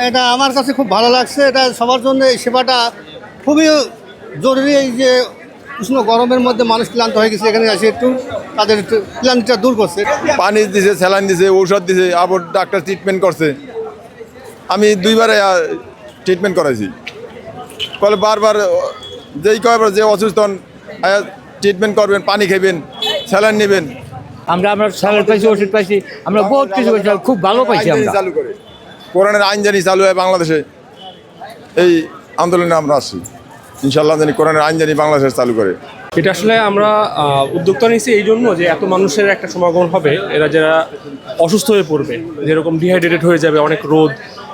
এটা আমার কাছে খুব ভালো লাগছে। এটা সবার জন্য এই সেবাটা খুবই জরুরি। এই যে উষ্ণ গরমের মধ্যে মানুষ ক্লান্ত হয়ে গেছে, এখানে এসে একটু তাদের একটু ক্লান্তিটা দূর করছে। পানি দিছে, স্যালাইন দিছে, ঔষধ দিছে, আবার ডাক্তার ট্রিটমেন্ট করছে। আমি দুইবারে ট্রিটমেন্ট করাইছি। ফলে বারবার যেই কয়বার যে অসুস্থ হন ট্রিটমেন্ট করবেন, পানি খাইবেন, স্যালাইন নেবেন। আমরা স্যালাড পাইছি, ওষুধ পাইছি, আমরা বহুত কিছু পাইছি, খুব ভালো পাইছি। আমরা চালু করে কোরআনের আইন জানি চালু হয় বাংলাদেশে, এই আন্দোলনে আমরা আসছি। ইনশাল্লাহ জানি কোরআনের আইন জানি বাংলাদেশে চালু করে। এটা আসলে আমরা উদ্যোক্তা নিয়েছি এই জন্য যে এত মানুষের একটা সমাগম হবে, এরা যারা অসুস্থ হয়ে পড়বে, যেরকম ডিহাইড্রেটেড হয়ে যাবে, অনেক রোদ,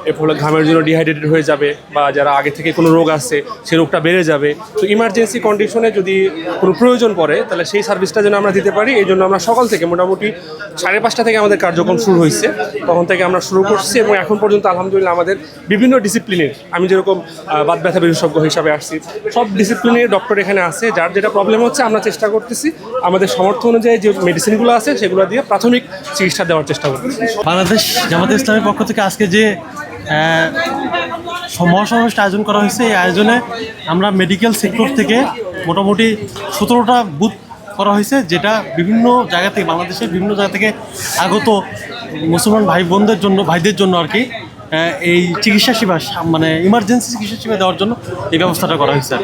এর ফলে ঘামের জন্য ডিহাইড্রেটেড হয়ে যাবে, বা যারা আগে থেকে কোনো রোগ আছে সেই রোগটা বেড়ে যাবে। তো ইমার্জেন্সি কন্ডিশনে যদি কোনো প্রয়োজন পড়ে তাহলে সেই সার্ভিসটা যেন আমরা দিতে পারি, এই জন্য আমরা সকাল থেকে মোটামুটি 5:30 থেকে আমাদের কার্যক্রম শুরু হয়েছে। তখন থেকে আমরা শুরু করছি এবং এখন পর্যন্ত আলহামদুলিল্লাহ আমাদের বিভিন্ন ডিসিপ্লিনের, আমি যেরকম বাত ব্যথা বিশেষজ্ঞ হিসাবে আসছি, সব ডিসিপ্লিনের ডক্টর এখানে আছে। যার যেটা প্রবলেম হচ্ছে আমরা চেষ্টা করতেছি আমাদের সামর্থ্য অনুযায়ী যে মেডিসিনগুলো আছে সেগুলো দিয়ে প্রাথমিক চিকিৎসা দেওয়ার চেষ্টা করতেছি। বাংলাদেশ জামাতে ইসলামের পক্ষ থেকে আজকে যে মহাসমাবেশটা আয়োজন করা হয়েছে, এই আয়োজনে আমরা মেডিকেল সেক্টর থেকে মোটামুটি 17টা বুথ করা হয়েছে, যেটা বিভিন্ন জায়গা থেকে, বাংলাদেশের বিভিন্ন জায়গা থেকে আগত মুসলমান ভাইদের জন্য আর কি এই চিকিৎসা সেবা, মানে ইমার্জেন্সি চিকিৎসা সেবা দেওয়ার জন্য এই ব্যবস্থাটা করা হয়েছে।